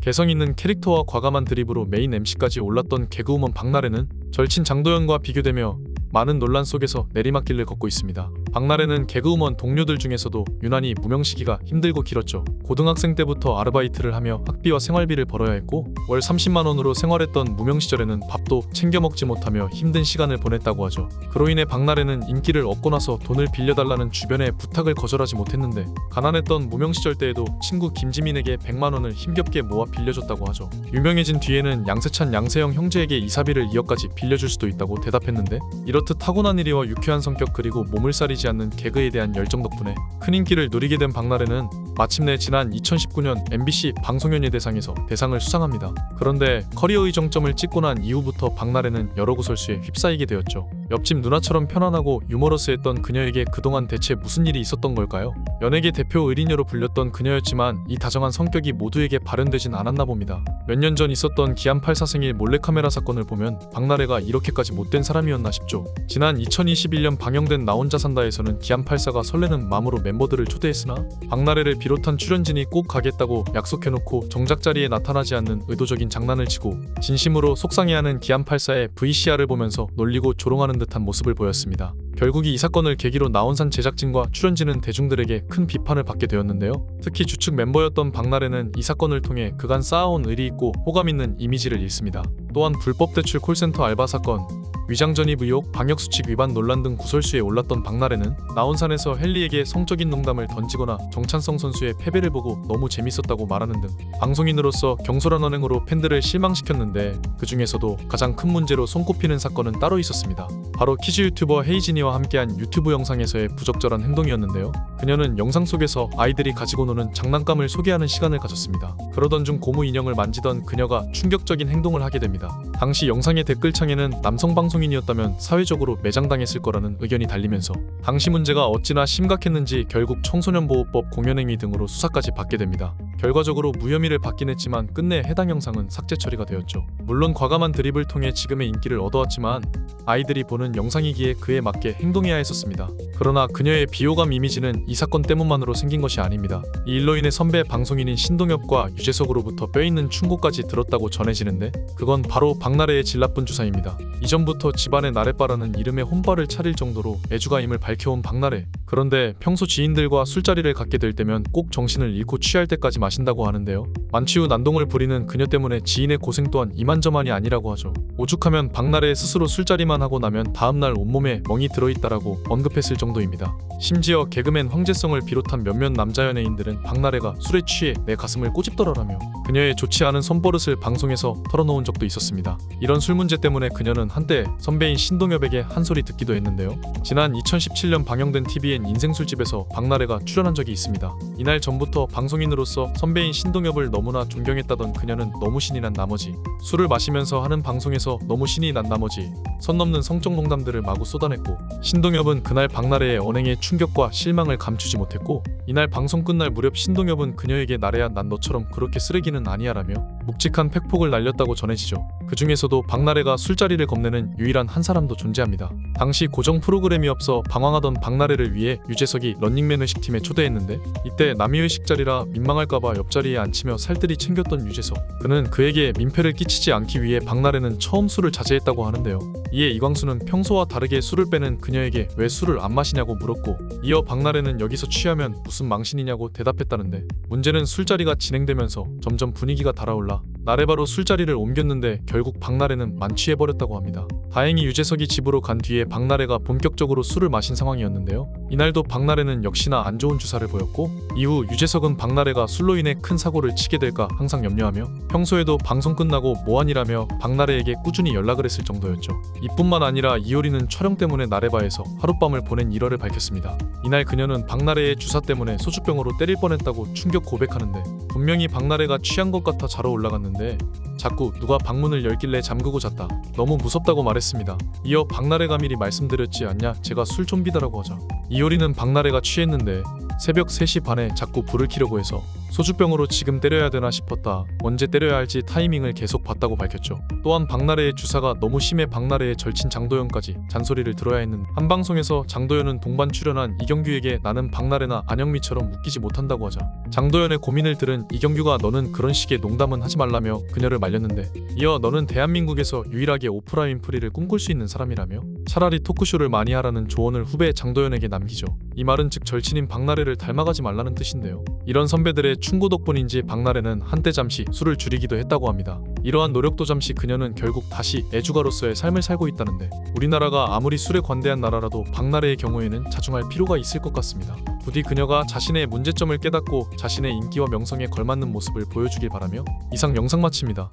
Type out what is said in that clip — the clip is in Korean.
개성 있는 캐릭터와 과감한 드립으로 메인 MC까지 올랐던 개그우먼 박나래는 절친 장도연과 비교되며 많은 논란 속에서 내리막길을 걷고 있습니다. 박나래는 개그우먼 동료들 중에서도 유난히 무명 시기가 힘들고 길었죠. 고등학생 때부터 아르바이트를 하며 학비와 생활비를 벌어야 했고 월 30만 원으로 생활했던 무명 시절에는 밥도 챙겨 먹지 못하며 힘든 시간을 보냈다고 하죠. 그로 인해 박나래는 인기를 얻고 나서 돈을 빌려달라는 주변의 부탁을 거절하지 못했는데 가난했던 무명 시절 때에도 친구 김지민에게 100만 원을 힘겹게 모아 빌려줬다고 하죠. 유명해진 뒤에는 양세찬 양세형 형제에게 이사비를 2억까지 빌려줄 수도 있다고 대답했는데 이렇듯 타고난 일이와 유쾌한 성격 그리고 몸을 사리지 않는 개그에 대한 열정 덕분에 큰 인기를 누리게 된 박나래는 마침내 지난 2019년 MBC 방송연예대상에서 대상을 수상합니다. 그런데 커리어의 정점을 찍고 난 이후부터 박나래는 여러 구설수에 휩싸이게 되었죠. 옆집 누나처럼 편안하고 유머러스했던 그녀에게 그동안 대체 무슨 일이 있었던 걸까요? 연예계 대표 의리녀로 불렸던 그녀였지만 이 다정한 성격이 모두에게 발현되진 않았나 봅니다. 몇 년 전 있었던 기안84 생일 몰래카메라 사건을 보면 박나래가 이렇게까지 못된 사람이었나 싶죠. 지난 2021년 방영된 나 혼자 산다에서는 기안84가 설레는 마음으로 멤버들을 초대했으나 박나래를 비롯한 출연진이 꼭 가겠다고 약속해놓고 정작 자리에 나타나지 않는 의도적인 장난을 치고 진심으로 속상해하는 기안84의 VCR을 보면서 놀리고 조롱하는 듯한 모습을 보였습니다. 결국 이 사건을 계기로 나온산 제작진과 출연진은 대중들에게 큰 비판을 받게 되었는데요. 특히 주축 멤버였던 박나래는 이 사건을 통해 그간 쌓아온 의리 있고 호감 있는 이미지를 잃습니다. 또한 불법 대출 콜센터 알바 사건, 위장 전입 의혹, 방역수칙 위반 논란 등 구설수에 올랐던 박나래는 나온산에서 헨리에게 성적인 농담을 던지거나 정찬성 선수의 패배를 보고 너무 재밌었다고 말하는 등 방송인으로서 경솔한 언행으로 팬들을 실망시켰는데 그 중에서도 가장 큰 문제로 손꼽히는 사건은 따로 있었습니다. 바로 키즈 유튜버 헤이진이와 함께한 유튜브 영상에서의 부적절한 행동이었는데요. 그녀는 영상 속에서 아이들이 가지고 노는 장난감을 소개하는 시간을 가졌습니다. 그러던 중 고무 인형을 만지던 그녀가 충격적인 행동을 하게 됩니다. 당시 영상의 댓글창에는 남성 방송인이었다면 사회적으로 매장당했을 거라는 의견이 달리면서 당시 문제가 어찌나 심각했는지 결국 청소년보호법 공연행위 등으로 수사까지 받게 됩니다. 결과적으로 무혐의를 받긴 했지만 끝내 해당 영상은 삭제 처리가 되었죠. 물론 과감한 드립을 통해 지금의 인기를 얻어왔지만 아이들이 보는 영상이기에 그에 맞게 행동해야 했었습니다. 그러나 그녀의 비호감 이미지는 이 사건 때문만으로 생긴 것이 아닙니다. 이 일로 인해 선배 방송인인 신동엽과 유재석으로부터 뼈있는 충고까지 들었다고 전해지는데 그건 바로 박나래의 질 나쁜 주사입니다. 이전부터 집안에 나래바라는 이름의 혼발을 차릴 정도로 애주가임을 밝혀온 박나래. 그런데 평소 지인들과 술자리를 갖게 될 때면 꼭 정신을 잃고 취할 때까지 마신다고 하는데요. 만취 후 난동을 부리는 그녀 때문에 지인의 고생 또한 이만저만이 아니라고 하죠. 오죽하면 박나래 스스로 술자리만 하고 나면 다음날 온몸에 멍이 들어있다라고 언급했을 정도입니다. 심지어 개그맨 황재성을 비롯한 몇몇 남자 연예인들은 박나래가 술에 취해 내 가슴을 꼬집더라라며 그녀의 좋지 않은 손버릇을 방송에서 털어놓은 적도 있었습니다. 이런 술 문제 때문에 그녀는 한때 선배인 신동엽에게 한 소리 듣기도 했는데요. 지난 2017년 방영된 TVN 인생술집에서 박나래가 출연한 적이 있습니다. 이날 전부터 방송인으로서 선배인 신동엽을 너무나 존경했다던 그녀는 너무 신이 난 나머지 술을 마시면서 하는 방송에서 너무 신이 난 나머지 선 넘는 성적 농담들을 마구 쏟아냈고 신동엽은 그날 박나래의 언행에 충격과 실망을 감추지 못했고 이날 방송 끝날 무렵 신동엽은 그녀에게 나래야 난 너처럼 그렇게 쓰레기는 아니야 라며 묵직한 팩폭을 날렸다고 전해지죠. 그 중에서도 박나래가 술자리를 겁내는 유일한 한 사람도 존재합니다. 당시 고정 프로그램이 없어 방황하던 박나래를 위해 유재석이 런닝맨 회식팀에 초대했는데 이때 남이 회식 자리라 민망할까봐 옆자리에 앉히며 살뜰히 챙겼던 유재석. 그는 그에게 민폐를 끼치지 않기 위해 박나래는 처음 술을 자제했다고 하는데요. 이에 이광수는 평소와 다르게 술을 빼는 그녀에게 왜 술을 안 마시냐고 물었고 이어 박나래는 여기서 취하면 무슨 망신이냐고 대답했다는데 문제는 술자리가 진행되면서 점점 분위기가 달아올라 나래바로 술자리를 옮겼는데 결국 박나래는 만취해버렸다고 합니다. 다행히 유재석이 집으로 간 뒤에 박나래가 본격적으로 술을 마신 상황이었는데요. 이날도 박나래는 역시나 안 좋은 주사를 보였고 이후 유재석은 박나래가 술로 인해 큰 사고를 치게 될까 항상 염려하며 평소에도 방송 끝나고 뭐하니라며 박나래에게 꾸준히 연락을 했을 정도였죠. 이뿐만 아니라 이효리는 촬영 때문에 나래바에서 하룻밤을 보낸 일화를 밝혔습니다. 이날 그녀는 박나래의 주사 때문에 소주병으로 때릴 뻔했다고 충격 고백하는데 분명히 박나래가 취한 것 같아 자러 올라갔는데 자꾸 누가 방문을 열길래 잠그고 잤다. 너무 무섭다고 말했습니다. 이어 박나래가 미리 말씀드렸지 않냐 제가 술 좀비다라고 하자 이효리는 박나래가 취했는데 새벽 3시 반에 자꾸 불을 켜려고 해서 소주병으로 지금 때려야 되나 싶었다. 언제 때려야 할지 타이밍을 계속 봤다고 밝혔죠. 또한 박나래의 주사가 너무 심해 박나래의 절친 장도연까지 잔소리를 들어야 했는 한 방송에서 장도연은 동반 출연한 이경규에게 나는 박나래나 안영미처럼 웃기지 못한다고 하자 장도연의 고민을 들은 이경규가 너는 그런 식의 농담은 하지 말라며 그녀를 말렸는데 이어 너는 대한민국에서 유일하게 오프라 윈프리를 꿈꿀 수 있는 사람이라며 차라리 토크쇼를 많이 하라는 조언을 후배 장도연에게 남기죠. 이 말은 즉 절친인 박나래를 닮아가지 말라는 뜻인데요. 이런 선배들의 충고 덕분인지 박나래는 한때 잠시 술을 줄이기도 했다고 합니다. 이러한 노력도 잠시 그녀는 결국 다시 애주가로서의 삶을 살고 있다는데 우리나라가 아무리 술에 관대한 나라라도 박나래의 경우에는 자중할 필요가 있을 것 같습니다. 부디 그녀가 자신의 문제점을 깨닫고 자신의 인기와 명성에 걸맞는 모습을 보여주길 바라며 이상 영상 마칩니다.